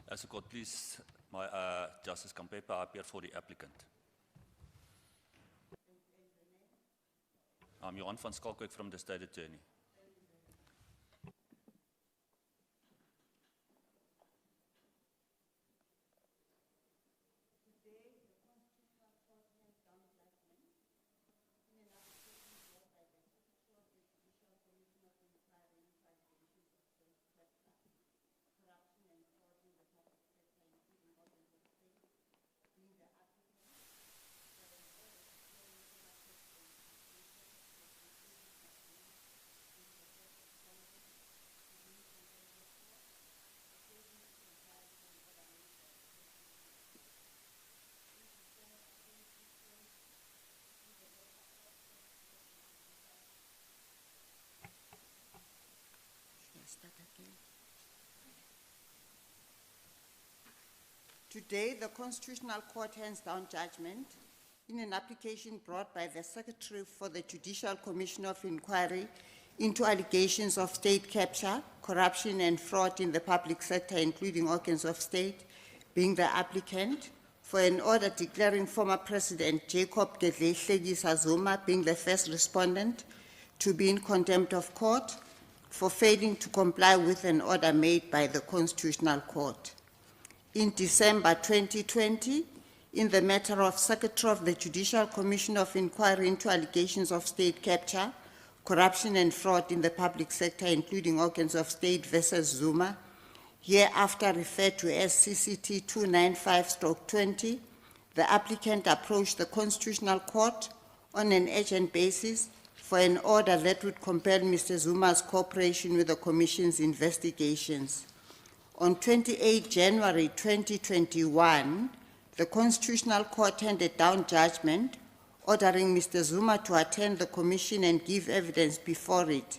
As a court, please, my Justice Kampepa appear for the applicant. I'm Johan van Skalkwyk from the State Attorney. Today, the Constitutional Court hands down judgment in an application brought by the Secretary for the Judicial Commission of Inquiry into allegations of state capture, corruption, and fraud in the public sector, including organs of state, being the applicant, for an order declaring former President Jacob Zuma, being the first respondent, to be in contempt of court for failing to comply with an order made by the Constitutional Court. In December 2020, in the matter of Secretary of the Judicial Commission of Inquiry into allegations of state capture, corruption and fraud in the public sector, including organs of state versus Zuma, hereafter referred to as CCT 295/20, the applicant approached the Constitutional Court on an urgent basis for an order that would compel Mr. Zuma's cooperation with the Commission's investigations. On 28 January 2021, the Constitutional Court handed down judgment ordering Mr. Zuma to attend the Commission and give evidence before it.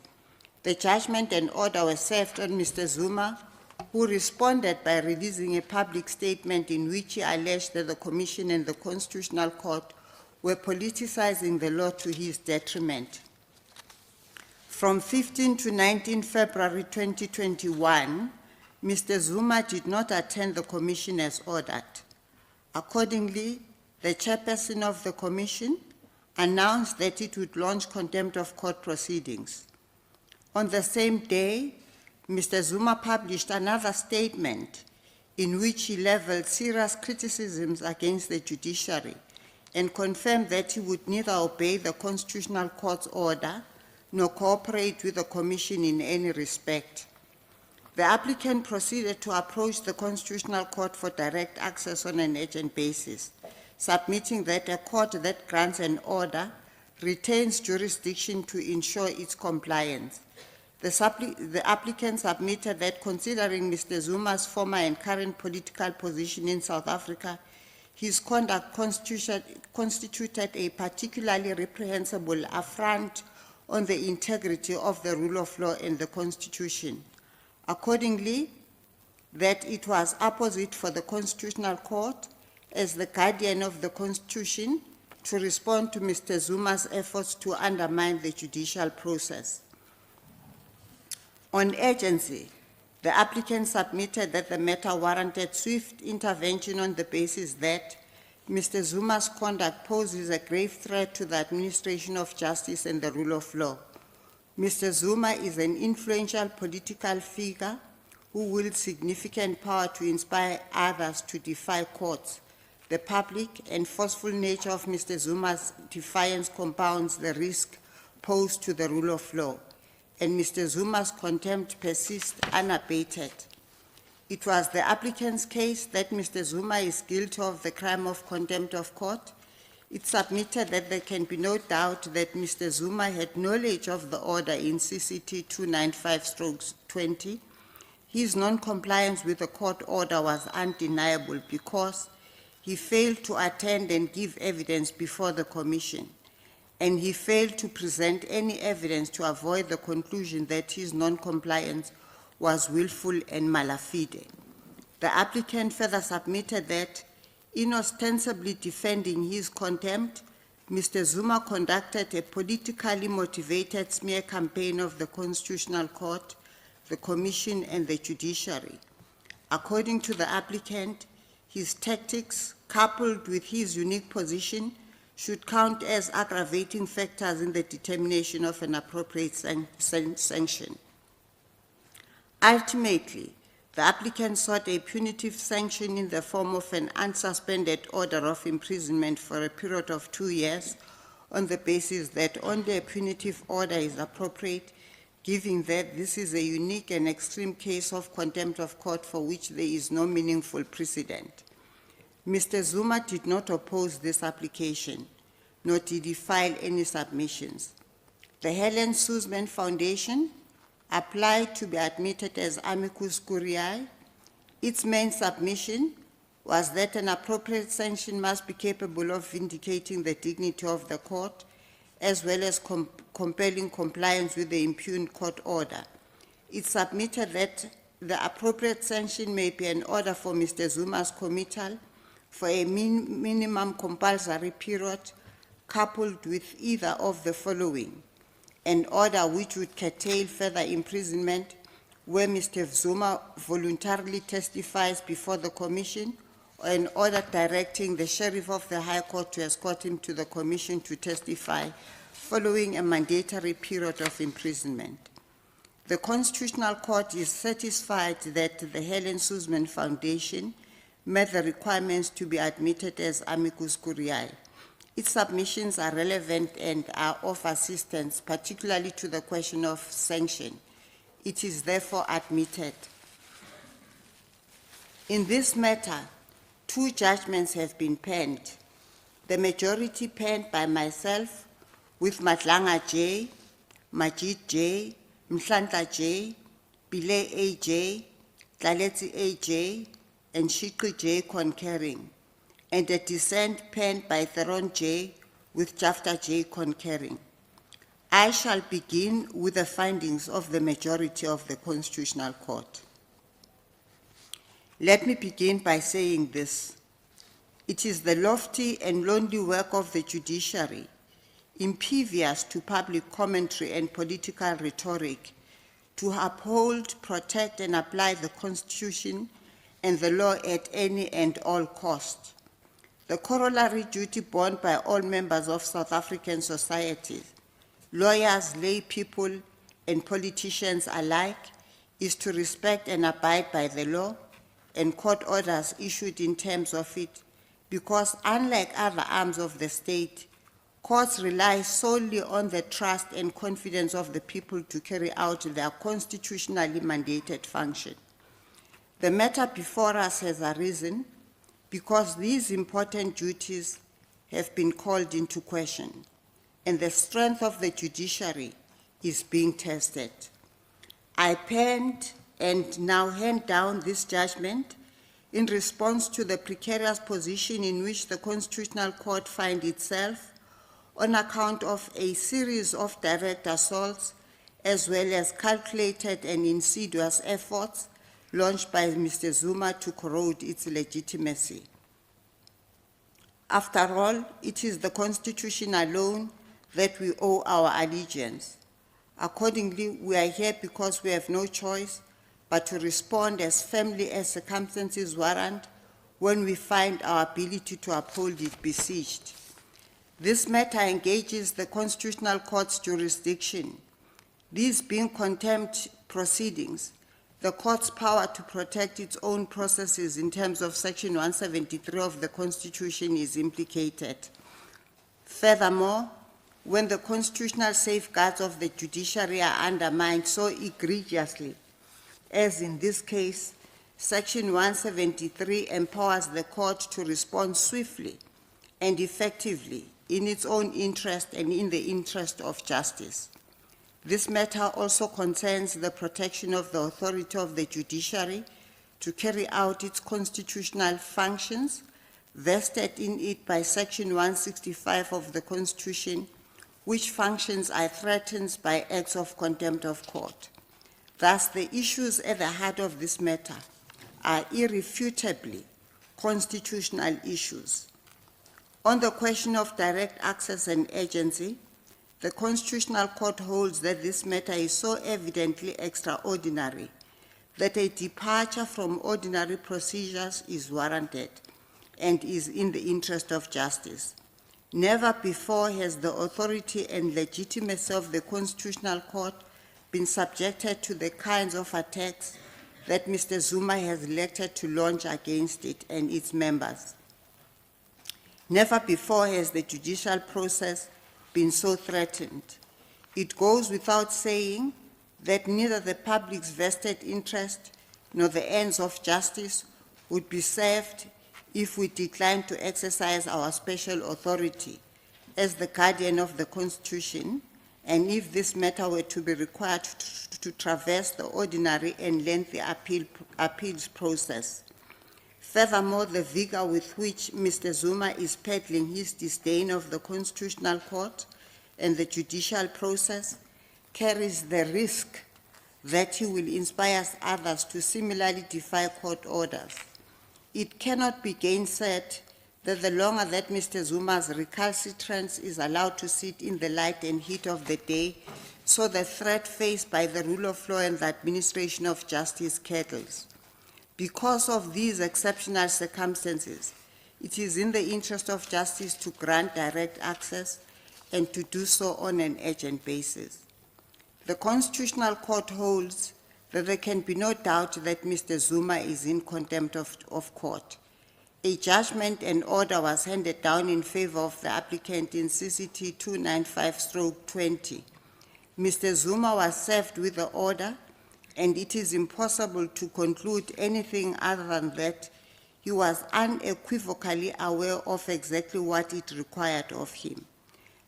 The judgment and order were served on Mr. Zuma, who responded by releasing a public statement in which he alleged that the Commission and the Constitutional Court were politicizing the law to his detriment. From 15 to 19 February 2021, Mr. Zuma did not attend the Commission as ordered. Accordingly, the chairperson of the Commission announced that it would launch contempt of court proceedings. On the same day, Mr. Zuma published another statement in which he leveled serious criticisms against the judiciary and confirmed that he would neither obey the Constitutional Court's order nor cooperate with the Commission in any respect. The applicant proceeded to approach the Constitutional Court for direct access on an urgent basis, submitting that a court that grants an order retains jurisdiction to ensure its compliance. The applicant submitted that considering Mr. Zuma's former and current political position in South Africa, his conduct constituted a particularly reprehensible affront on the integrity of the rule of law and the Constitution. Accordingly, that it was apposite for the Constitutional Court, as the guardian of the Constitution, to respond to Mr. Zuma's efforts to undermine the judicial process. On urgency, the applicant submitted that the matter warranted swift intervention on the basis that Mr. Zuma's conduct poses a grave threat to the administration of justice and the rule of law. Mr. Zuma is an influential political figure who wields significant power to inspire others to defy courts. The public and forceful nature of Mr. Zuma's defiance compounds the risk posed to the rule of law, and Mr. Zuma's contempt persists unabated. It was the applicant's case that Mr. Zuma is guilty of the crime of contempt of court. It submitted that there can be no doubt that Mr. Zuma had knowledge of the order in CCT 295/20. His non-compliance with the court order was undeniable because he failed to attend and give evidence before the Commission, and he failed to present any evidence to avoid the conclusion that his non-compliance was willful and mala fide. The applicant further submitted that in ostensibly defending his contempt, Mr. Zuma conducted a politically motivated smear campaign of the Constitutional Court, the Commission, and the judiciary. According to the applicant, his tactics, coupled with his unique position, should count as aggravating factors in the determination of an appropriate sanction. Ultimately, the applicant sought a punitive sanction in the form of an unsuspended order of imprisonment for a period of 2 years on the basis that only a punitive order is appropriate, given that this is a unique and extreme case of contempt of court for which there is no meaningful precedent. Mr. Zuma did not oppose this application, nor did he file any submissions. The Helen Suzman Foundation applied to be admitted as amicus curiae. Its main submission was that an appropriate sanction must be capable of vindicating the dignity of the court, as well as compelling compliance with the impugned court order. It submitted that the appropriate sanction may be an order for Mr. Zuma's committal for a minimum compulsory period, coupled with either of the following: an order which would curtail further imprisonment where Mr. Zuma voluntarily testifies before the commission, or an order directing the sheriff of the High Court to escort him to the commission to testify following a mandatory period of imprisonment. The Constitutional Court is satisfied that the Helen Suzman Foundation met the requirements to be admitted as amicus curiae. Its submissions are relevant and are of assistance, particularly to the question of sanction. It is therefore admitted. In this matter, 2 judgments have been penned. The majority penned by myself, with Matlanga J, Majid J, Mhlantla J, Bile AJ, Tlaletsi AJ, and Shikri J concurring, and a dissent penned by Theron J, with Jafta J concurring. I shall begin with the findings of the majority of the Constitutional Court. Let me begin by saying this. It is the lofty and lonely work of the judiciary, impervious to public commentary and political rhetoric, to uphold, protect, and apply the Constitution and the law at any and all cost. The corollary duty borne by all members of South African society, lawyers, lay people, and politicians alike, is to respect and abide by the law and court orders issued in terms of it, because unlike other arms of the state, courts rely solely on the trust and confidence of the people to carry out their constitutionally mandated function. The matter before us has arisen because these important duties have been called into question, and the strength of the judiciary is being tested. I penned and now hand down this judgment in response to the precarious position in which the Constitutional Court finds itself on account of a series of direct assaults as well as calculated and insidious efforts launched by Mr. Zuma to corrode its legitimacy. After all, it is the Constitution alone that we owe our allegiance. Accordingly, we are here because we have no choice but to respond as firmly as circumstances warrant when we find our ability to uphold it besieged. This matter engages the Constitutional Court's jurisdiction. These being contempt proceedings, the court's power to protect its own processes in terms of Section 173 of the Constitution is implicated. Furthermore, when the constitutional safeguards of the judiciary are undermined so egregiously, as in this case, Section 173 empowers the court to respond swiftly and effectively in its own interest and in the interest of justice. This matter also concerns the protection of the authority of the judiciary to carry out its constitutional functions vested in it by Section 165 of the Constitution, which functions are threatened by acts of contempt of court. Thus, the issues at the heart of this matter are irrefutably constitutional issues. On the question of direct access and agency, the Constitutional Court holds that this matter is so evidently extraordinary that a departure from ordinary procedures is warranted and is in the interest of justice. Never before has the authority and legitimacy of the Constitutional Court been subjected to the kinds of attacks that Mr. Zuma has elected to launch against it and its members. Never before has the judicial process been so threatened. It goes without saying that neither the public's vested interest nor the ends of justice would be served if we decline to exercise our special authority as the guardian of the Constitution, and if this matter were to be required to traverse the ordinary and lengthy appeals process. Furthermore, the vigor with which Mr. Zuma is peddling his disdain of the Constitutional Court and the judicial process carries the risk that he will inspire others to similarly defy court orders. It cannot be gainsaid that the longer that Mr. Zuma's recalcitrance is allowed to sit in the light and heat of the day, so the threat faced by the rule of law and the administration of justice kettles. Because of these exceptional circumstances, it is in the interest of justice to grant direct access and to do so on an urgent basis. The Constitutional Court holds that there can be no doubt that Mr. Zuma is in contempt of court. A judgment and order was handed down in favor of the applicant in CCT 295/20. Mr. Zuma was served with the order, and it is impossible to conclude anything other than that he was unequivocally aware of exactly what it required of him.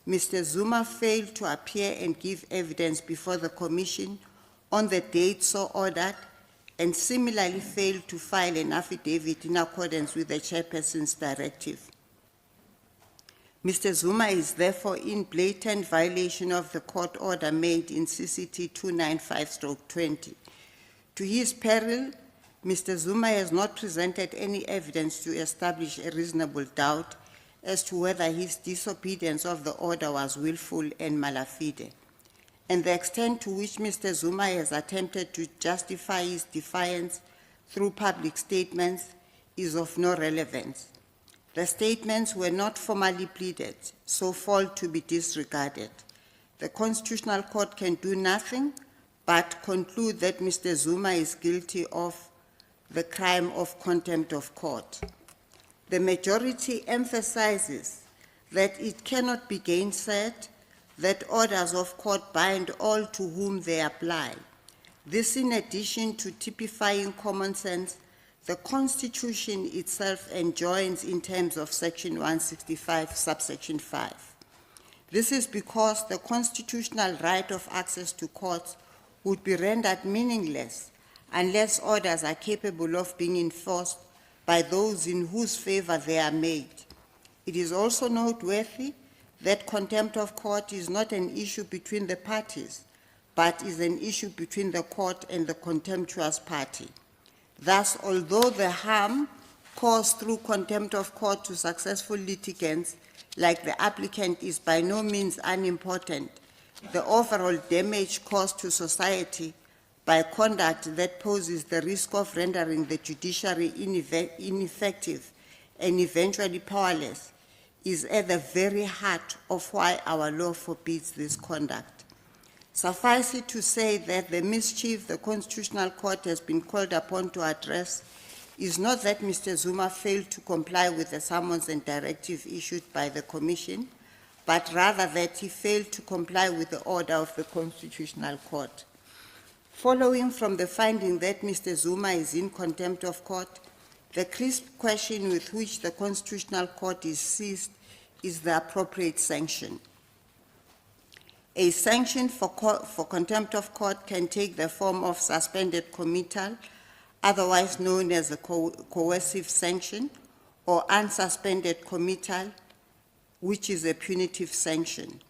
Mr. Zuma failed to appear and give evidence before the Commission on the date so ordered, and similarly failed to file an affidavit in accordance with the chairperson's directive. Mr. Zuma is therefore in blatant violation of the court order made in CCT 295/20. To his peril, Mr. Zuma has not presented any evidence to establish a reasonable doubt as to whether his disobedience of the order was willful and mala fide, and the extent to which Mr. Zuma has attempted to justify his defiance through public statements is of no relevance. The statements were not formally pleaded, so fall to be disregarded. The Constitutional Court can do nothing but conclude that Mr. Zuma is guilty of the crime of contempt of court. The majority emphasizes that it cannot be gainsaid that orders of court bind all to whom they apply. This, in addition to typifying common sense, the Constitution itself enjoins in terms of Section 165, subsection 5. This is because the constitutional right of access to courts would be rendered meaningless unless orders are capable of being enforced by those in whose favor they are made. It is also noteworthy that contempt of court is not an issue between the parties, but is an issue between the court and the contemptuous party. Thus, although the harm caused through contempt of court to successful litigants like the applicant is by no means unimportant, the overall damage caused to society by conduct that poses the risk of rendering the judiciary ineffective and eventually powerless is at the very heart of why our law forbids this conduct. Suffice it to say that the mischief the Constitutional Court has been called upon to address is not that Mr. Zuma failed to comply with the summons and directive issued by the Commission, but rather that he failed to comply with the order of the Constitutional Court. Following from the finding that Mr. Zuma is in contempt of court, the crisp question with which the Constitutional Court is seized is the appropriate sanction. A sanction for contempt of court can take the form of suspended committal, otherwise known as a coercive sanction, or unsuspended committal, which is a punitive sanction.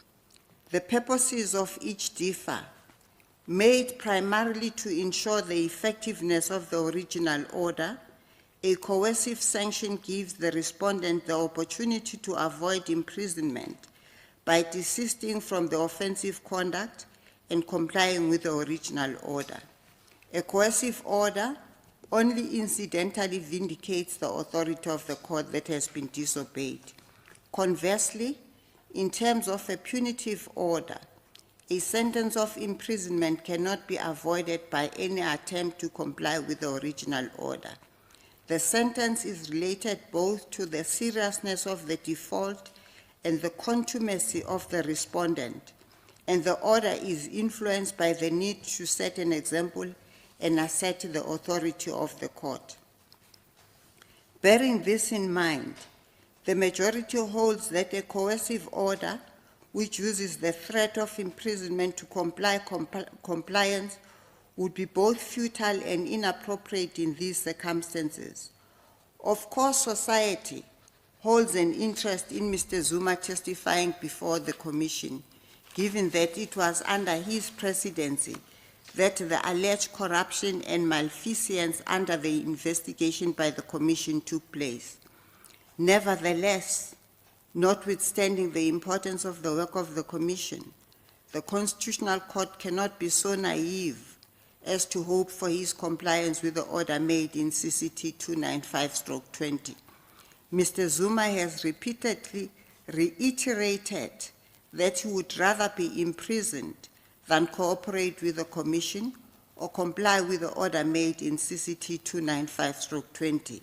The purposes of each differ, made primarily to ensure the effectiveness of the original order. A coercive sanction gives the respondent the opportunity to avoid imprisonment by desisting from the offensive conduct and complying with the original order. A coercive order only incidentally vindicates the authority of the court that has been disobeyed. Conversely, in terms of a punitive order, a sentence of imprisonment cannot be avoided by any attempt to comply with the original order. The sentence is related both to the seriousness of the default and the contumacy of the respondent, and the order is influenced by the need to set an example and assert the authority of the court. Bearing this in mind, the majority holds that a coercive order which uses the threat of imprisonment to compliance would be both futile and inappropriate in these circumstances. Of course, society holds an interest in Mr. Zuma testifying before the Commission, given that it was under his presidency that the alleged corruption and malfeasance under the investigation by the Commission took place. Nevertheless, notwithstanding the importance of the work of the Commission, the Constitutional Court cannot be so naive as to hope for his compliance with the order made in CCT 295/20. Mr. Zuma has repeatedly reiterated that he would rather be imprisoned than cooperate with the Commission or comply with the order made in CCT 295/20.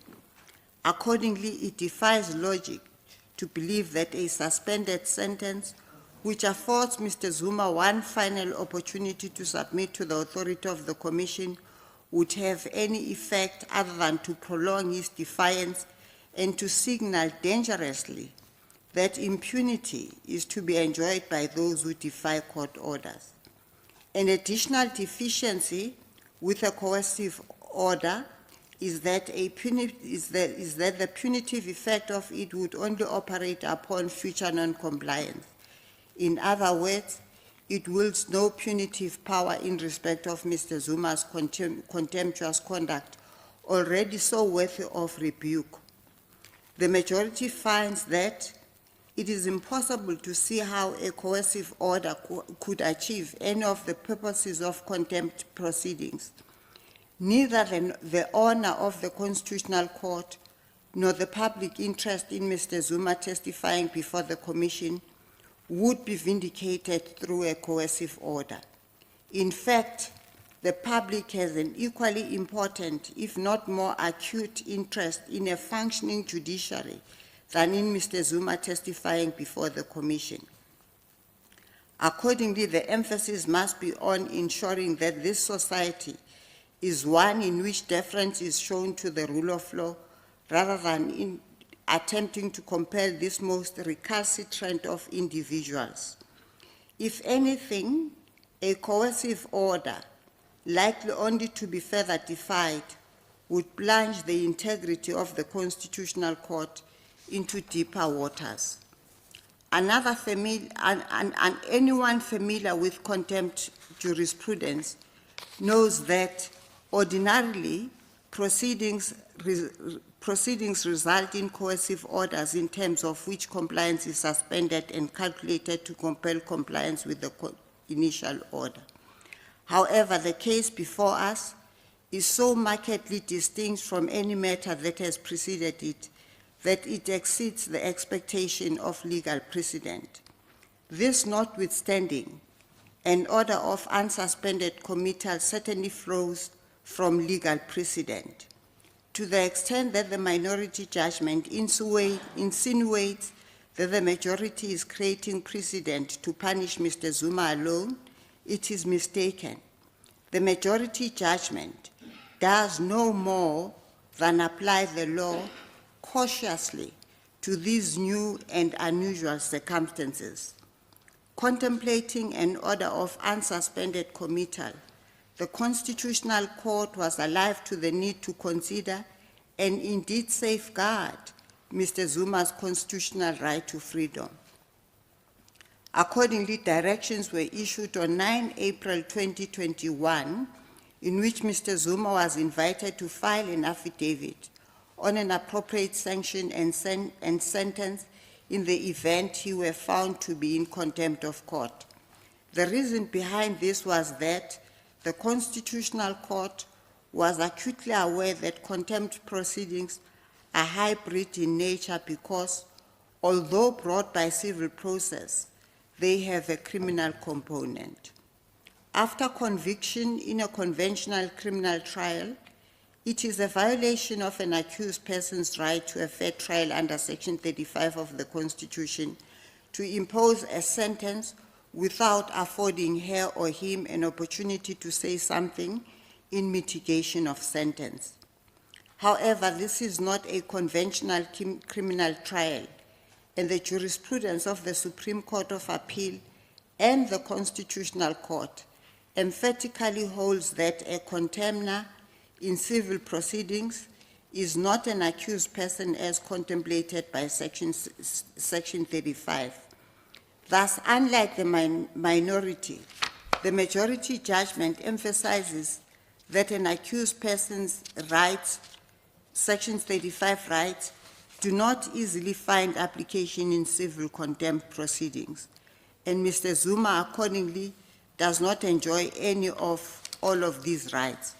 Accordingly, it defies logic to believe that a suspended sentence, which affords Mr. Zuma one final opportunity to submit to the authority of the Commission, would have any effect other than to prolong his defiance and to signal dangerously that impunity is to be enjoyed by those who defy court orders. An additional deficiency with a coercive order is that the punitive effect of it would only operate upon future non-compliance. In other words, it wields no punitive power in respect of Mr. Zuma's contemptuous conduct, already so worthy of rebuke. The majority finds that it is impossible to see how a coercive order could achieve any of the purposes of contempt proceedings. Neither the honor of the Constitutional Court nor the public interest in Mr. Zuma testifying before the Commission would be vindicated through a coercive order. In fact, the public has an equally important, if not more acute, interest in a functioning judiciary than in Mr. Zuma testifying before the Commission. Accordingly, the emphasis must be on ensuring that this society is one in which deference is shown to the rule of law, rather than in attempting to compel this most recalcitrant of individuals. If anything, a coercive order, likely only to be further defied, would plunge the integrity of the Constitutional Court into deeper waters. Anyone familiar with contempt jurisprudence knows that ordinarily proceedings result in coercive orders in terms of which compliance is suspended and calculated to compel compliance with the initial order. However, the case before us is so markedly distinct from any matter that has preceded it that it exceeds the expectation of legal precedent. This notwithstanding, an order of unsuspended committal certainly flows from legal precedent. To the extent that the minority judgment insinuates that the majority is creating precedent to punish Mr. Zuma alone, it is mistaken. The majority judgment does no more than apply the law cautiously to these new and unusual circumstances. Contemplating an order of unsuspended committal, the Constitutional Court was alive to the need to consider and indeed safeguard Mr. Zuma's constitutional right to freedom. Accordingly, directions were issued on 9 April 2021, in which Mr. Zuma was invited to file an affidavit on an appropriate sanction and sentence in the event he were found to be in contempt of court. The reason behind this was that the Constitutional Court was acutely aware that contempt proceedings are hybrid in nature because, although brought by civil process, they have a criminal component. After conviction in a conventional criminal trial, it is a violation of an accused person's right to a fair trial under Section 35 of the Constitution to impose a sentence without affording her or him an opportunity to say something in mitigation of sentence. However, this is not a conventional criminal trial, and the jurisprudence of the Supreme Court of Appeal and the Constitutional Court emphatically holds that a contemner in civil proceedings is not an accused person as contemplated by Section 35. Thus, unlike the minority, the majority judgment emphasizes that an accused person's rights, Section 35 rights, do not easily find application in civil contempt proceedings, and Mr. Zuma accordingly does not enjoy any of all of these rights.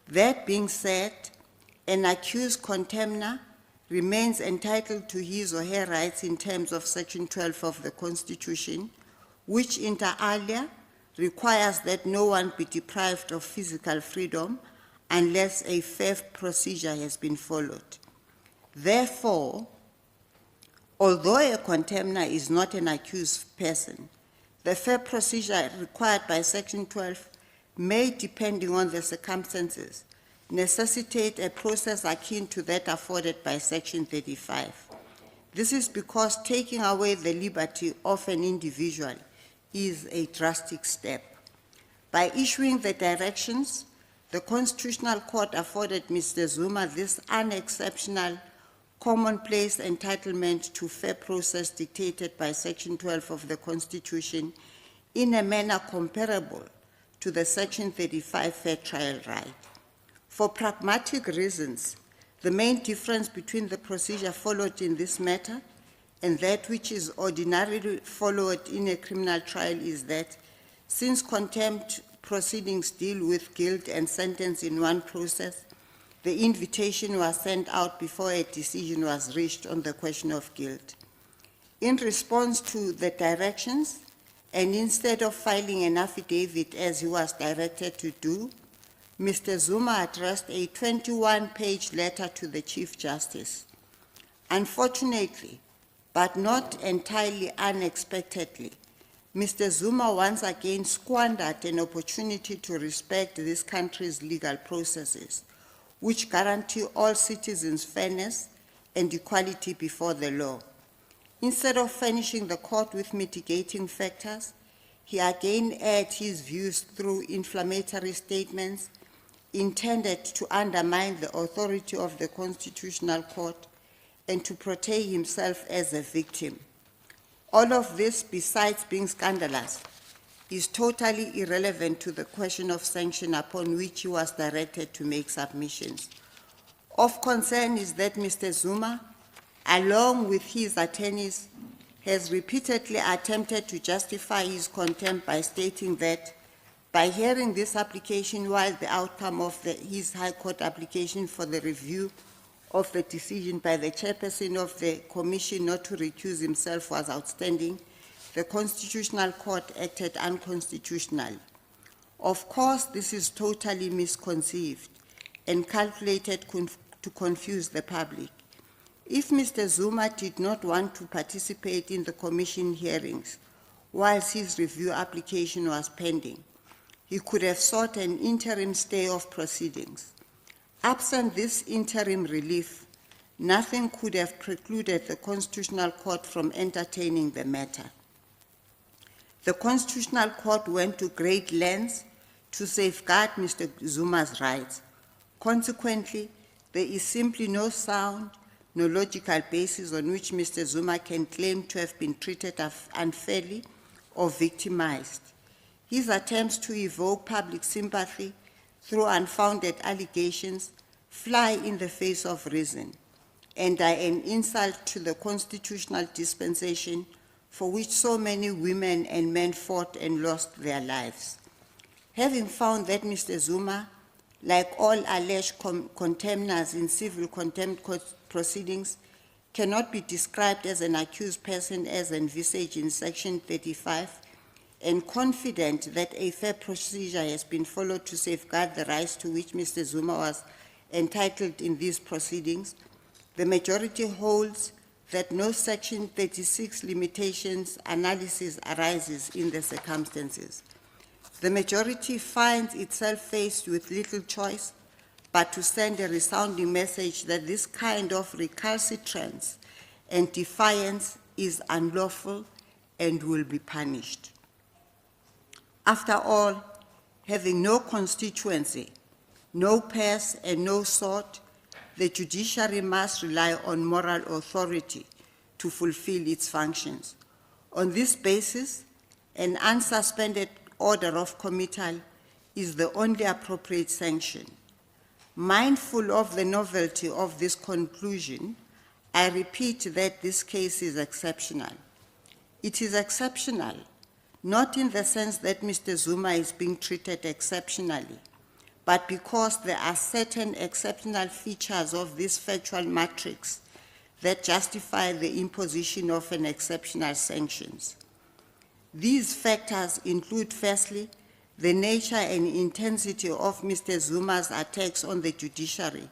That being said, an accused contemner remains entitled to his or her rights in terms of Section 12 of the Constitution, which inter alia requires that no one be deprived of physical freedom unless a fair procedure has been followed. Therefore, although a contemner is not an accused person, the fair procedure required by Section 12 may, depending on the circumstances, necessitate a process akin to that afforded by Section 35. This is because taking away the liberty of an individual is a drastic step. By issuing the directions, the Constitutional Court afforded Mr. Zuma this unexceptional, commonplace entitlement to fair process dictated by Section 12 of the Constitution in a manner comparable to the Section 35 fair trial right. For pragmatic reasons, the main difference between the procedure followed in this matter and that which is ordinarily followed in a criminal trial is that, since contempt proceedings deal with guilt and sentence in one process, the invitation was sent out before a decision was reached on the question of guilt. In response to the directions, and instead of filing an affidavit as he was directed to do, Mr. Zuma addressed a 21-page letter to the Chief Justice. Unfortunately, but not entirely unexpectedly, Mr. Zuma once again squandered an opportunity to respect this country's legal processes, which guarantee all citizens fairness and equality before the law. Instead of furnishing the court with mitigating factors, he again aired his views through inflammatory statements intended to undermine the authority of the Constitutional Court and to portray himself as a victim. All of this, besides being scandalous, is totally irrelevant to the question of sanction upon which he was directed to make submissions. Of concern is that Mr. Zuma, along with his attorneys, has repeatedly attempted to justify his contempt by stating that by hearing this application while the outcome of his High Court application for the review of the decision by the chairperson of the commission not to recuse himself was outstanding, the Constitutional Court acted unconstitutionally. Of course, this is totally misconceived and calculated to confuse the public. If Mr. Zuma did not want to participate in the commission hearings whilst his review application was pending, he could have sought an interim stay of proceedings. Absent this interim relief, nothing could have precluded the Constitutional Court from entertaining the matter. The Constitutional Court went to great lengths to safeguard Mr. Zuma's rights. Consequently, there is simply no sound, no logical basis on which Mr. Zuma can claim to have been treated unfairly or victimized. His attempts to evoke public sympathy through unfounded allegations fly in the face of reason and are an insult to the constitutional dispensation for which so many women and men fought and lost their lives. Having found that Mr. Zuma, like all alleged contemners in civil contempt proceedings, cannot be described as an accused person as envisaged in Section 35, and confident that a fair procedure has been followed to safeguard the rights to which Mr. Zuma was entitled in these proceedings, the majority holds that no Section 36 limitations analysis arises in the circumstances. The majority finds itself faced with little choice but to send a resounding message that this kind of recalcitrance and defiance is unlawful and will be punished. After all, having no constituency, no purse, and no sword, the judiciary must rely on moral authority to fulfill its functions. On this basis, an unsuspended order of committal is the only appropriate sanction. Mindful of the novelty of this conclusion, I repeat that this case is exceptional. It is exceptional, not in the sense that Mr. Zuma is being treated exceptionally, but because there are certain exceptional features of this factual matrix that justify the imposition of an exceptional sanctions. These factors include, firstly, the nature and intensity of Mr. Zuma's attacks on the judiciary,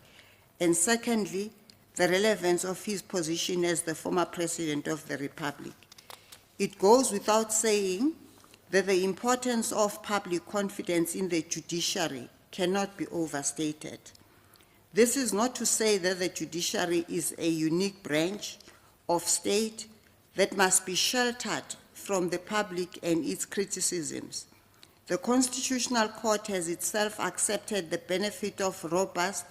and secondly, the relevance of his position as the former President of the Republic. It goes without saying that the importance of public confidence in the judiciary cannot be overstated. This is not to say that the judiciary is a unique branch of state that must be sheltered from the public and its criticisms. The Constitutional Court has itself accepted the benefit of robust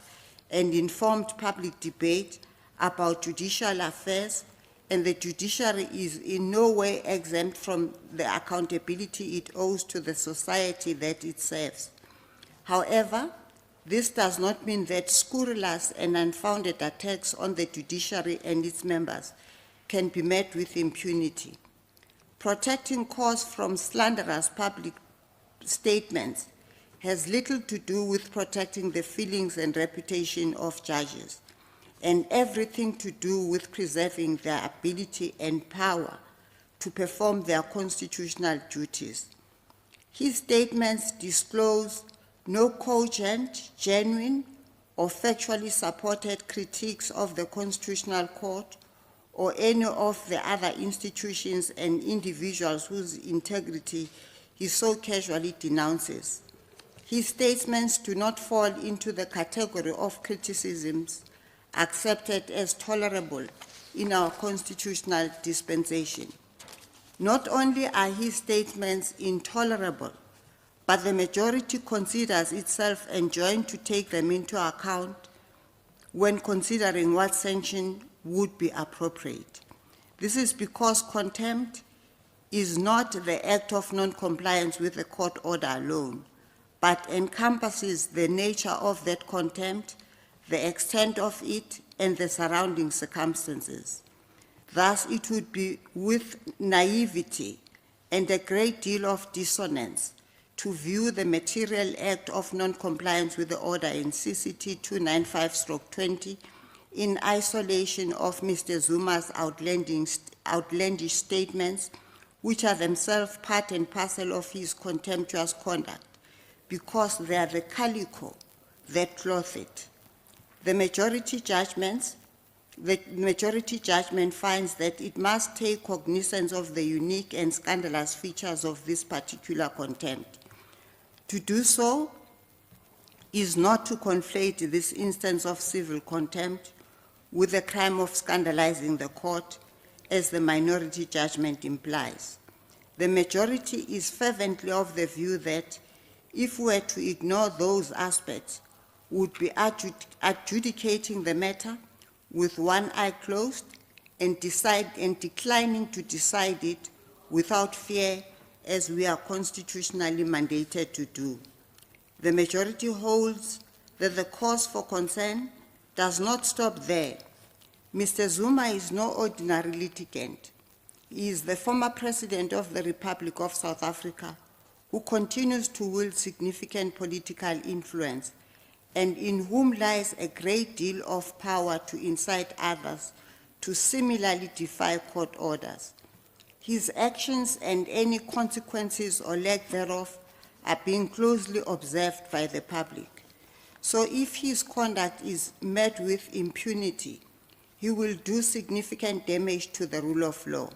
and informed public debate about judicial affairs, and the judiciary is in no way exempt from the accountability it owes to the society that it serves. However, this does not mean that scurrilous and unfounded attacks on the judiciary and its members can be met with impunity. Protecting cause from slanderous public statements has little to do with protecting the feelings and reputation of judges, and everything to do with preserving their ability and power to perform their constitutional duties. His statements disclose no cogent, genuine, or factually supported critiques of the Constitutional Court or any of the other institutions and individuals whose integrity he so casually denounces. His statements do not fall into the category of criticisms accepted as tolerable in our constitutional dispensation. Not only are his statements intolerable, but the majority considers itself enjoined to take them into account when considering what sanction would be appropriate. This is because contempt is not the act of non-compliance with a court order alone, but encompasses the nature of that contempt, the extent of it, and the surrounding circumstances. Thus, it would be with naivety and a great deal of dissonance to view the material act of non-compliance with the order in CCT 295/20 in isolation of Mr. Zuma's outlandish statements, which are themselves part and parcel of his contemptuous conduct, because they are the calico that cloth it. The majority judgment finds that it must take cognizance of the unique and scandalous features of this particular contempt. To do so is not to conflate this instance of civil contempt with the crime of scandalizing the court, as the minority judgment implies. The majority is fervently of the view that if we were to ignore those aspects, we would be adjudicating the matter with one eye closed and declining to decide it without fear, as we are constitutionally mandated to do. The majority holds that the cause for concern does not stop there. Mr. Zuma is no ordinary litigant. He is the former President of the Republic of South Africa, who continues to wield significant political influence and in whom lies a great deal of power to incite others to similarly defy court orders. His actions and any consequences or lack thereof are being closely observed by the public. So if his conduct is met with impunity, he will do significant damage to the rule of law.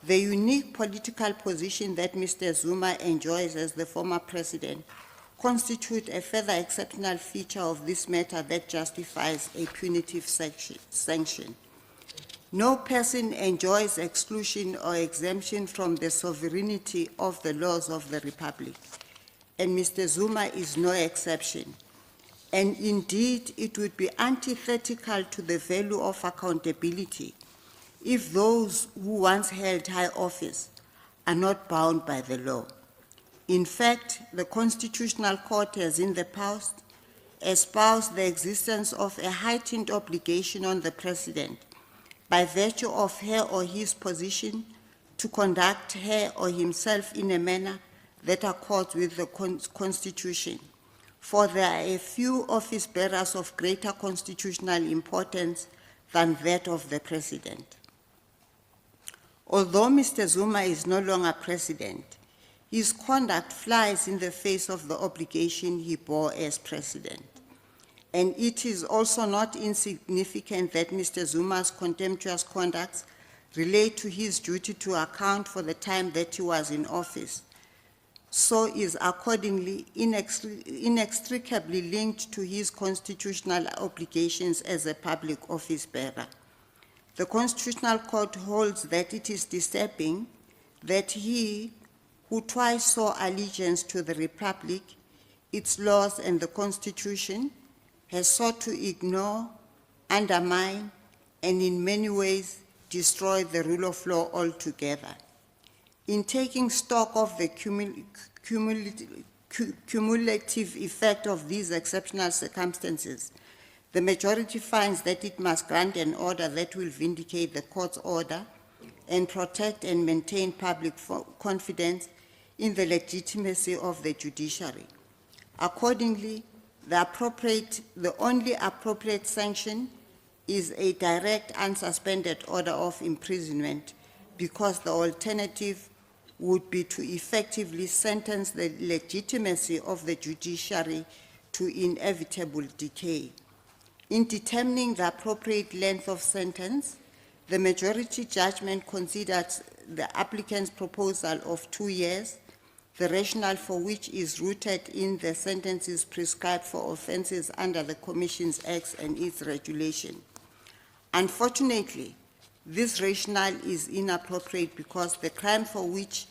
The unique political position that Mr. Zuma enjoys as the former president constitute a further exceptional feature of this matter that justifies a punitive sanction. No person enjoys exclusion or exemption from the sovereignty of the laws of the Republic, and Mr. Zuma is no exception. And indeed, it would be antithetical to the value of accountability if those who once held high office are not bound by the law. In fact, the Constitutional Court has in the past espoused the existence of a heightened obligation on the President by virtue of her or his position to conduct her or himself in a manner that accords with the Constitution. For there are a few office bearers of greater constitutional importance than that of the President. Although Mr. Zuma is no longer President, his conduct flies in the face of the obligation he bore as President. And it is also not insignificant that Mr. Zuma's contemptuous conduct relate to his duty to account for the time that he was in office, so is accordingly inextricably linked to his constitutional obligations as a public office bearer. The Constitutional Court holds that it is disturbing that he, who twice saw allegiance to the Republic, its laws and the Constitution, has sought to ignore, undermine, and in many ways destroy the rule of law altogether. In taking stock of the cumulative effect of these exceptional circumstances, the majority finds that it must grant an order that will vindicate the court's order and protect and maintain public confidence in the legitimacy of the judiciary. Accordingly, the only appropriate sanction is a direct unsuspended order of imprisonment, because the alternative would be to effectively sentence the legitimacy of the judiciary to inevitable decay. In determining the appropriate length of sentence, the majority judgment considered the applicant's proposal of 2 years, the rationale for which is rooted in the sentences prescribed for offenses under the Commission's Acts and its regulation. Unfortunately, this rationale is inappropriate because the crime for which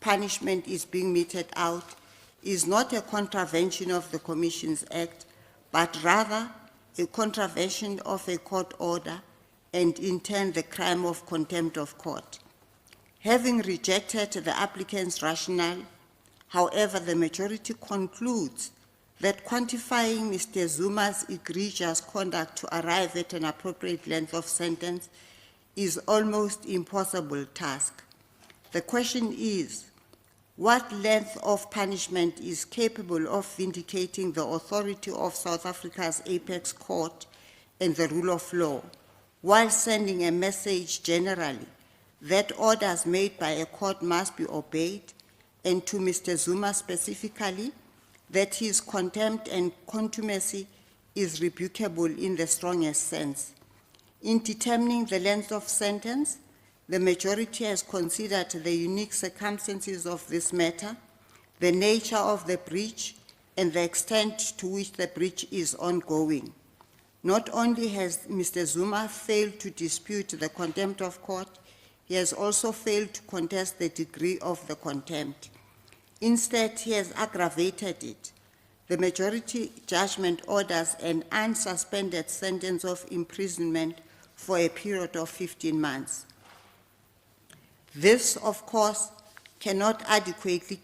punishment is being meted out is not a contravention of the Commission's Act, but rather a contravention of a court order, and in turn the crime of contempt of court. Having rejected the applicant's rationale, however, the majority concludes that quantifying Mr. Zuma's egregious conduct to arrive at an appropriate length of sentence is almost impossible task. The question is, what length of punishment is capable of vindicating the authority of South Africa's apex court and the rule of law, while sending a message generally that orders made by a court must be obeyed, and to Mr. Zuma specifically, that his contempt and contumacy is rebukable in the strongest sense. In determining the length of sentence, the majority has considered the unique circumstances of this matter, the nature of the breach, and the extent to which the breach is ongoing. Not only has Mr. Zuma failed to dispute the contempt of court, he has also failed to contest the degree of the contempt. Instead, he has aggravated it. The majority judgment orders an unsuspended sentence of imprisonment for a period of 15 months. This, of course, cannot adequately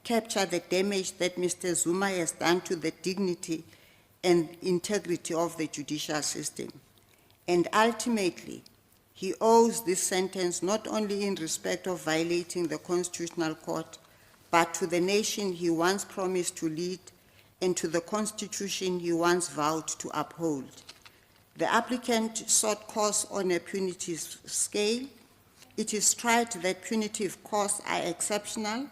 capture the damage that Mr. Zuma has done to the dignity and integrity of the judicial system. And ultimately, he owes this sentence not only in respect of violating the Constitutional Court, but to the nation he once promised to lead and to the Constitution he once vowed to uphold. The applicant sought costs on a punitive scale. It is tried that punitive costs are exceptional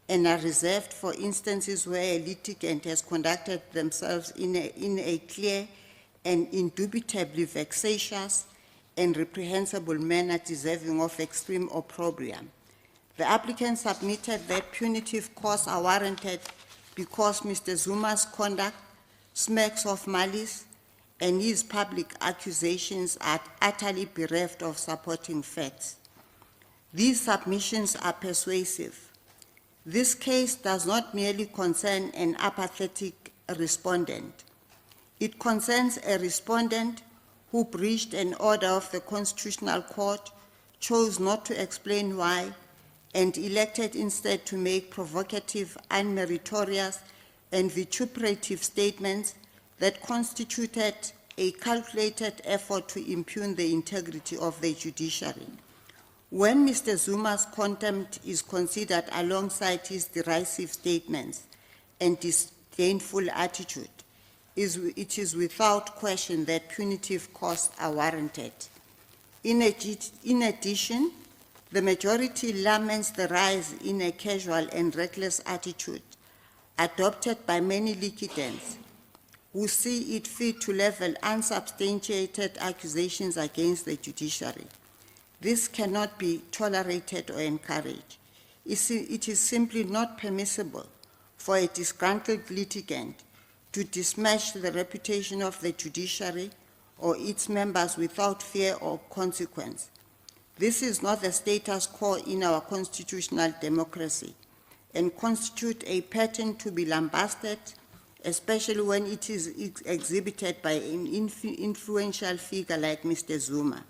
and are reserved for instances where a litigant has conducted themselves in a clear and indubitably vexatious and reprehensible manner deserving of extreme opprobrium. The applicant submitted that punitive costs are warranted because Mr. Zuma's conduct smacks of malice and his public accusations are utterly bereft of supporting facts. These submissions are persuasive. This case does not merely concern an apathetic respondent. It concerns a respondent who breached an order of the Constitutional Court, chose not to explain why, and elected instead to make provocative, unmeritorious, and vituperative statements that constituted a calculated effort to impugn the integrity of the judiciary. When Mr. Zuma's contempt is considered alongside his derisive statements and disdainful attitude, it is without question that punitive costs are warranted. In addition, the majority laments the rise in a casual and reckless attitude adopted by many litigants who see it fit to level unsubstantiated accusations against the judiciary. This cannot be tolerated or encouraged. It is simply not permissible for a disgruntled litigant to dismiss the reputation of the judiciary or its members without fear or consequence. This is not the status quo in our constitutional democracy and constitutes a pattern to be lambasted, especially when it is exhibited by an influential figure like Mr. Zuma.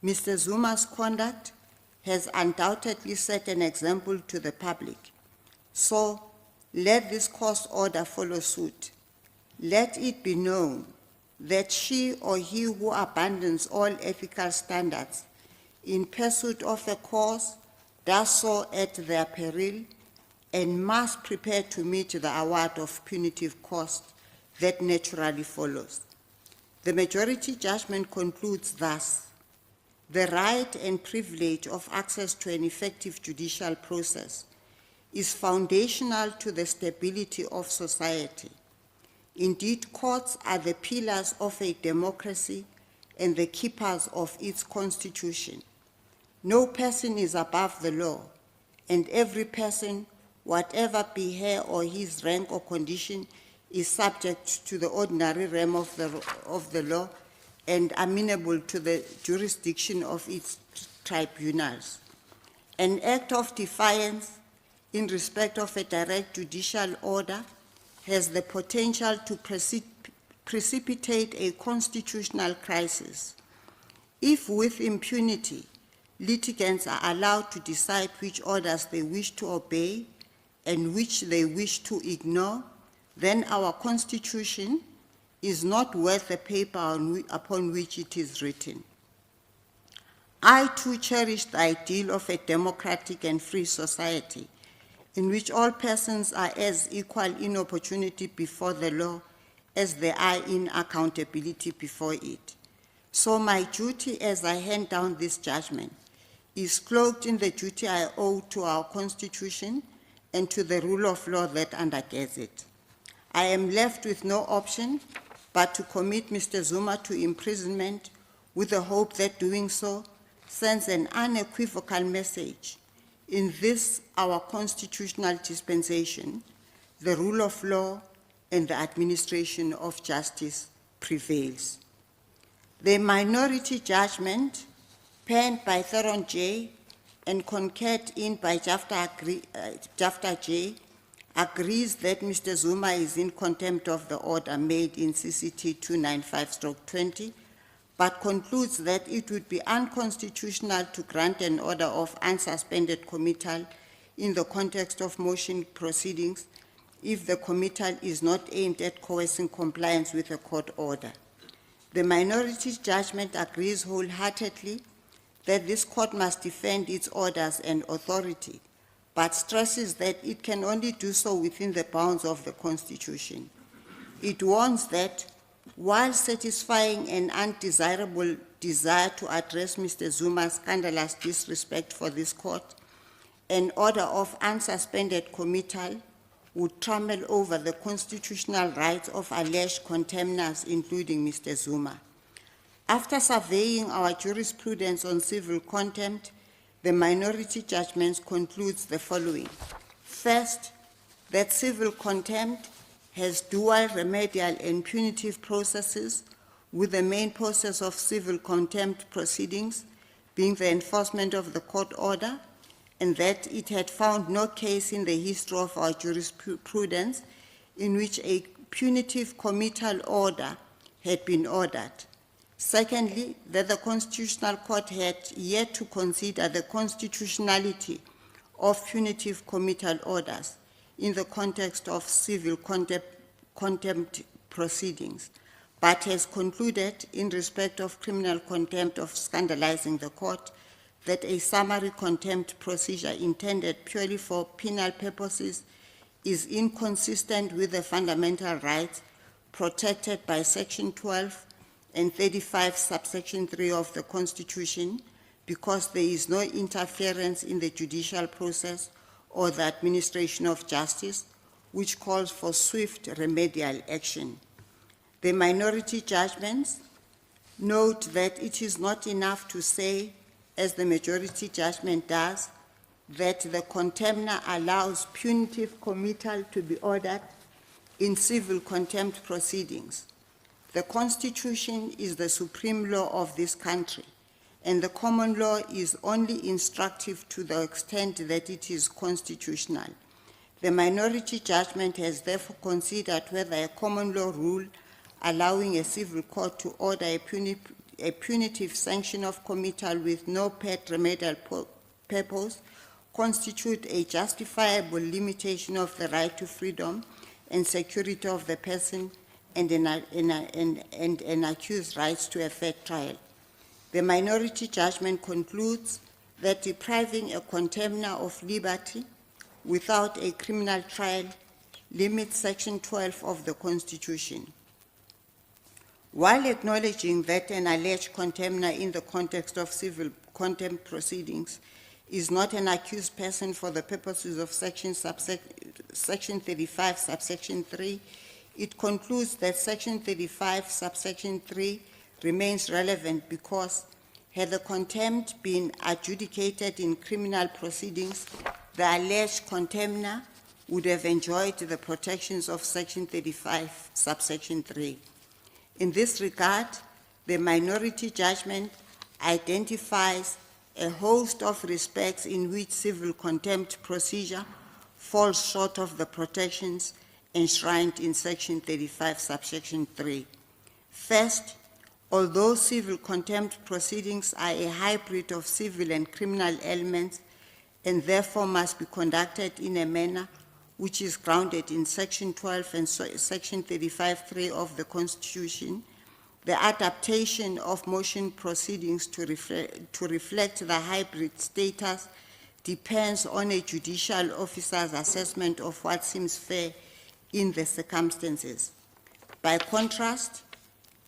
Mr. Zuma's conduct has undoubtedly set an example to the public. So let this court order follow suit. Let it be known that she or he who abandons all ethical standards in pursuit of a cause does so at their peril and must prepare to meet the award of punitive cost that naturally follows. The majority judgment concludes thus: the right and privilege of access to an effective judicial process is foundational to the stability of society. Indeed, courts are the pillars of a democracy and the keepers of its constitution. No person is above the law, and every person, whatever be her or his rank or condition, is subject to the ordinary realm of the law and amenable to the jurisdiction of its tribunals. An act of defiance in respect of a direct judicial order has the potential to precipitate a constitutional crisis. If with impunity, litigants are allowed to decide which orders they wish to obey and which they wish to ignore, then our Constitution is not worth the paper upon which it is written. I too cherish the ideal of a democratic and free society in which all persons are as equal in opportunity before the law as they are in accountability before it. So my duty as I hand down this judgment is cloaked in the duty I owe to our Constitution and to the rule of law that undergirds it. I am left with no option but to commit Mr. Zuma to imprisonment with the hope that doing so sends an unequivocal message. In this, our constitutional dispensation, the rule of law and the administration of justice prevails. The minority judgment, penned by Theron J. and concurred in by Jafta J., agrees that Mr. Zuma is in contempt of the order made in CCT 295/20, but concludes that it would be unconstitutional to grant an order of unsuspended committal in the context of motion proceedings if the committal is not aimed at coercing compliance with a court order. The minority's judgment agrees wholeheartedly that this court must defend its orders and authority, but stresses that it can only do so within the bounds of the Constitution. It warns that while satisfying an undesirable desire to address Mr. Zuma's scandalous disrespect for this court, an order of unsuspended committal would trample over the constitutional rights of alleged contemners, including Mr. Zuma. After surveying our jurisprudence on civil contempt, the minority judgment concludes the following. First, that civil contempt has dual remedial and punitive processes, with the main process of civil contempt proceedings being the enforcement of the court order, and that it had found no case in the history of our jurisprudence in which a punitive committal order had been ordered. Secondly, that the Constitutional Court had yet to consider the constitutionality of punitive committal orders in the context of civil contempt proceedings, but has concluded in respect of criminal contempt of scandalizing the court that a summary contempt procedure intended purely for penal purposes is inconsistent with the fundamental rights protected by Section 12 and 35, subsection 3 of the Constitution, because there is no interference in the judicial process or the administration of justice, which calls for swift remedial action. The minority judgments note that it is not enough to say, as the majority judgment does, that the contemner allows punitive committal to be ordered in civil contempt proceedings. The Constitution is the supreme law of this country, and the common law is only instructive to the extent that it is constitutional. The minority judgment has therefore considered whether a common law rule allowing a civil court to order a punitive sanction of committal with no pet remedial purpose constitute a justifiable limitation of the right to freedom and security of the person and an accused's rights to a fair trial. The minority judgment concludes that depriving a contemner of liberty without a criminal trial limits Section 12 of the Constitution. While acknowledging that an alleged contemner in the context of civil contempt proceedings is not an accused person for the purposes of Section 35, subsection 3, it concludes that Section 35, subsection 3 remains relevant because had the contempt been adjudicated in criminal proceedings, the alleged contemner would have enjoyed the protections of Section 35, subsection 3. In this regard, the minority judgment identifies a host of respects in which civil contempt procedure falls short of the protections enshrined in Section 35, subsection 3. First, although civil contempt proceedings are a hybrid of civil and criminal elements and therefore must be conducted in a manner which is grounded in Section 12 and Section 35(3) of the Constitution, the adaptation of motion proceedings to reflect the hybrid status depends on a judicial officer's assessment of what seems fair in the circumstances. By contrast,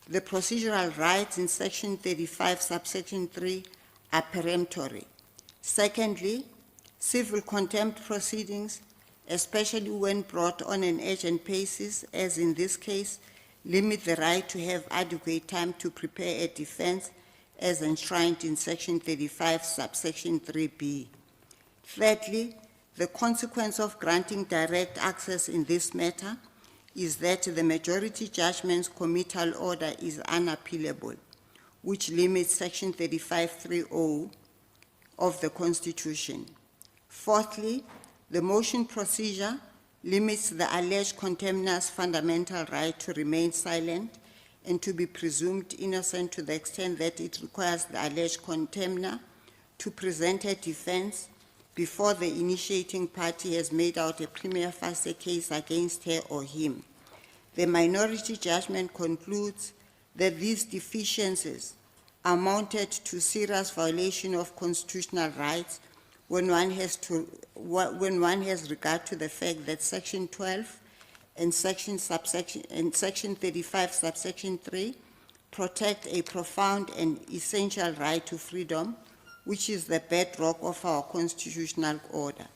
the procedural rights in Section 35, subsection 3 are peremptory. Secondly, civil contempt proceedings, especially when brought on an urgent basis, as in this case, limit the right to have adequate time to prepare a defense as enshrined in Section 35, subsection 3b. Thirdly, the consequence of granting direct access in this matter is that the majority judgment's committal order is unappealable, which limits Section 35(3)(0) of the Constitution. Fourthly, the motion procedure limits the alleged contemner's fundamental right to remain silent and to be presumed innocent to the extent that it requires the alleged contemner to present a defense before the initiating party has made out a prima facie case against her or him. The minority judgment concludes that these deficiencies amounted to serious violation of constitutional rights when one has regard to the fact that Section 12 and Section 35, subsection 3, protect a profound and essential right to freedom, which is the bedrock of our constitutional order.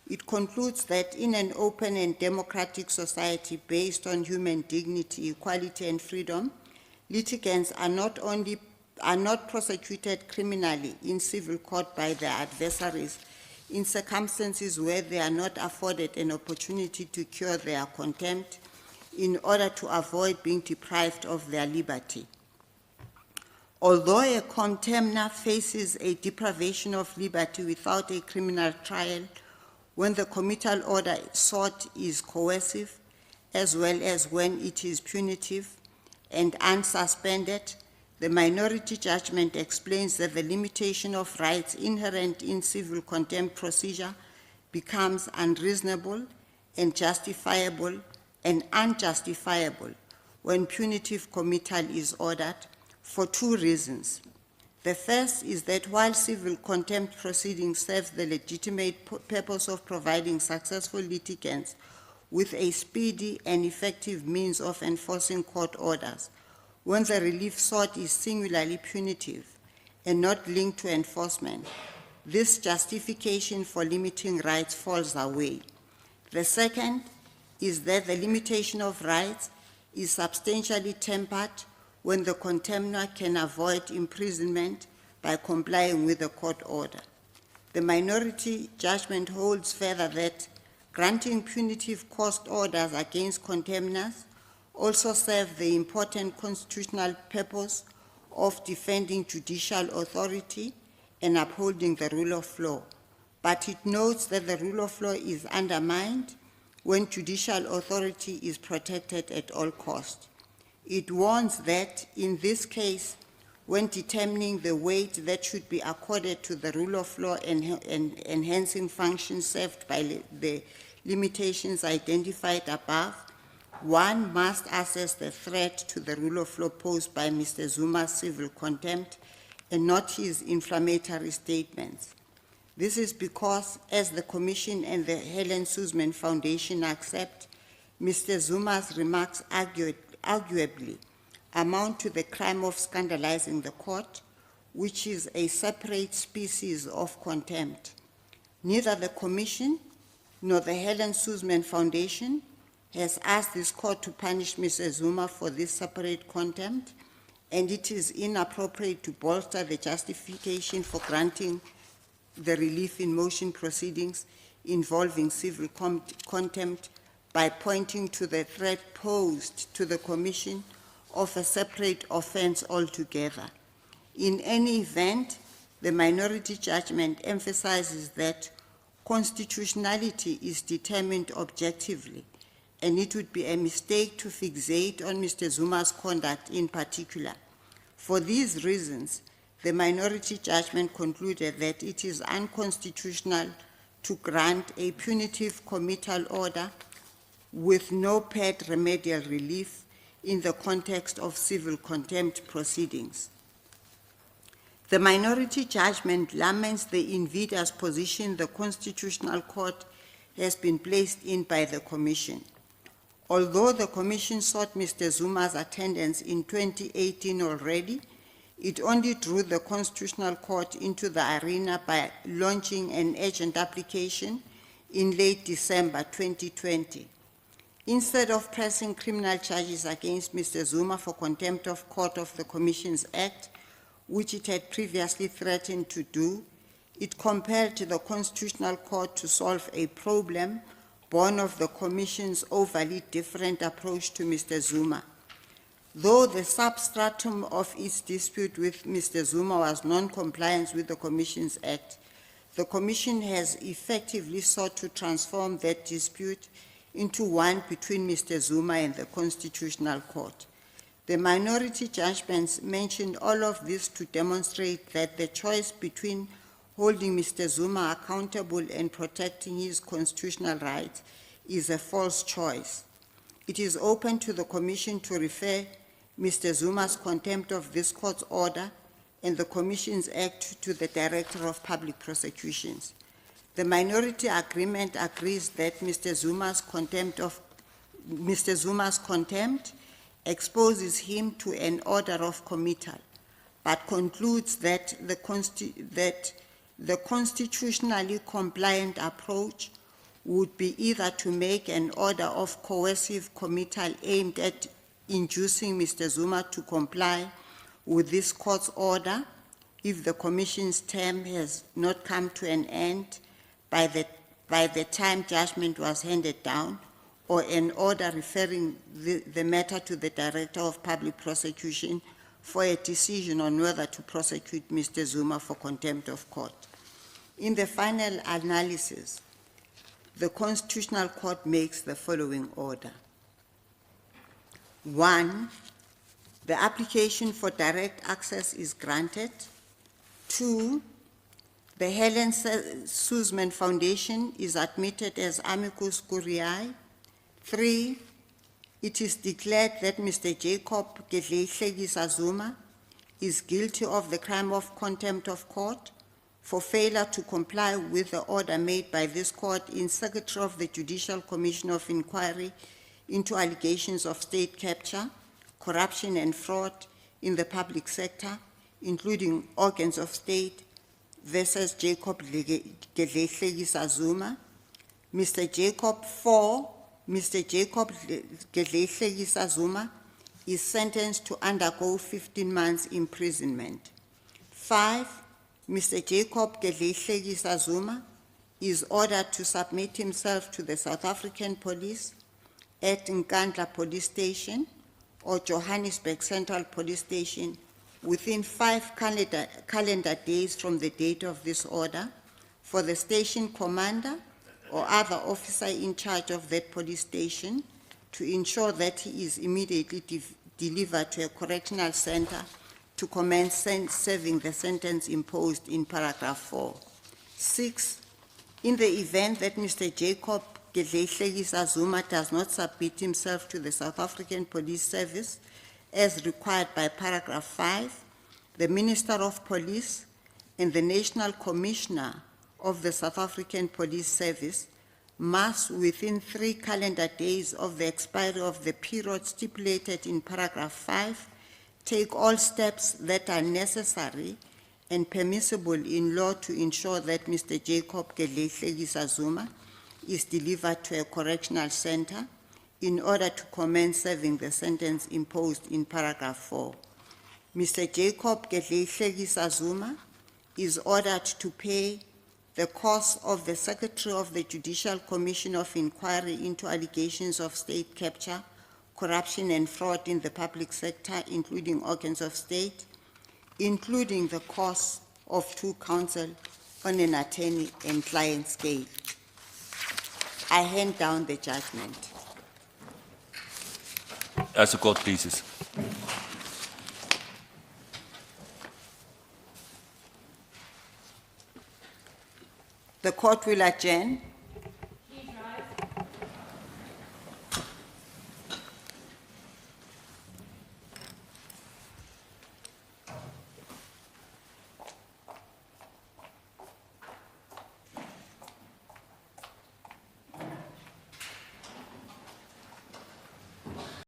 It concludes that in an open and democratic society based on human dignity, equality, and freedom, litigants are not prosecuted criminally in civil court by their adversaries in circumstances where they are not afforded an opportunity to cure their contempt in order to avoid being deprived of their liberty. Although a contemnor faces a deprivation of liberty without a criminal trial, when the committal order sought is coercive, as well as when it is punitive and unsuspended, the minority judgment explains that the limitation of rights inherent in civil contempt procedure becomes unreasonable and justifiable and unjustifiable when punitive committal is ordered for two reasons. The first is that while civil contempt proceedings serve the legitimate purpose of providing successful litigants with a speedy and effective means of enforcing court orders, when the relief sought is singularly punitive and not linked to enforcement, this justification for limiting rights falls away. The second is that the limitation of rights is substantially tempered when the contemnor can avoid imprisonment by complying with the court order. The minority judgment holds further that granting punitive court orders against contemnors also serve the important constitutional purpose of defending judicial authority and upholding the rule of law. But it notes that the rule of law is undermined when judicial authority is protected at all costs. It warns that in this case, when determining the weight that should be accorded to the rule of law and enhancing functions served by the limitations identified above, one must assess the threat to the rule of law posed by Mr. Zuma's civil contempt and not his inflammatory statements. This is because, as the Commission and the Helen Suzman Foundation accept, Mr. Zuma's remarks arguably amount to the crime of scandalizing the court, which is a separate species of contempt. Neither the Commission nor the Helen Suzman Foundation has asked this court to punish Mr. Zuma for this separate contempt, and it is inappropriate to bolster the justification for granting the relief in motion proceedings involving civil contempt by pointing to the threat posed to the Commission of a separate offense altogether. In any event, the minority judgment emphasizes that constitutionality is determined objectively, and it would be a mistake to fixate on Mr. Zuma's conduct in particular. For these reasons, the minority judgment concluded that it is unconstitutional to grant a punitive committal order with no paid remedial relief in the context of civil contempt proceedings. The minority judgment laments the invidious position the Constitutional Court has been placed in by the Commission. Although the Commission sought Mr. Zuma's attendance in 2018 already, it only drew the Constitutional Court into the arena by launching an urgent application in late December 2020. Instead of pressing criminal charges against Mr. Zuma for contempt of court of the Commissions Act, which it had previously threatened to do, it compelled the Constitutional Court to solve a problem born of the Commission's overly different approach to Mr. Zuma. Though the substratum of its dispute with Mr. Zuma was non-compliance with the Commissions Act, the Commission has effectively sought to transform that dispute into one between Mr. Zuma and the Constitutional Court. The minority judgments mentioned all of this to demonstrate that the choice between holding Mr. Zuma accountable and protecting his constitutional rights is a false choice. It is open to the Commission to refer Mr. Zuma's contempt of this court's order and the Commissions Act to the Director of Public Prosecutions. The minority agreement agrees that Mr. Zuma's contempt exposes him to an order of committal, but concludes that the constitutionally compliant approach would be either to make an order of coercive committal aimed at inducing Mr. Zuma to comply with this court's order if the commission's term has not come to an end by the time judgment was handed down, or an order referring the matter to the Director of Public Prosecution for a decision on whether to prosecute Mr. Zuma for contempt of court. In the final analysis, the Constitutional Court makes the following order. 1, the application for direct access is granted. 2, the Helen Suzman Foundation is admitted as amicus curiae. 3, it is declared that Mr. Jacob Gedleyihlekisa Zuma is guilty of the crime of contempt of court for failure to comply with the order made by this court in Secretary of the Judicial Commission of Inquiry into allegations of state capture, corruption and fraud in the public sector, including organs of state, versus Jacob Gedleyihlekisa Zuma. Mr. Jacob Gedleyihlekisa Zuma is sentenced to undergo 15 months imprisonment. 5, Mr. Jacob Gedleyihlekisa Zuma is ordered to submit himself to the South African Police at Nkandla Police Station or Johannesburg Central Police Station within 5 calendar days from the date of this order for the station commander or other officer in charge of that police station to ensure that he is immediately delivered to a correctional center to commence serving the sentence imposed in paragraph 4. 6, in the event that Mr. Jacob Gedleyihlekisa Zuma does not submit himself to the South African Police Service as required by paragraph 5, the Minister of Police and the National Commissioner of the South African Police Service must, within 3 calendar days of the expiry of the period stipulated in paragraph 5, take all steps that are necessary and permissible in law to ensure that Mr. Jacob Gedleyihlekisa Zuma is delivered to a correctional center in order to commence serving the sentence imposed in paragraph 4. Mr. Jacob Gedleyihlekisa Zuma is ordered to pay the cost of the Secretary of the Judicial Commission of Inquiry into allegations of state capture, corruption and fraud in the public sector, including organs of state, including the cost of 2 counsel on an attorney and client scale. I hand down the judgment. As the court pleases. The court will adjourn.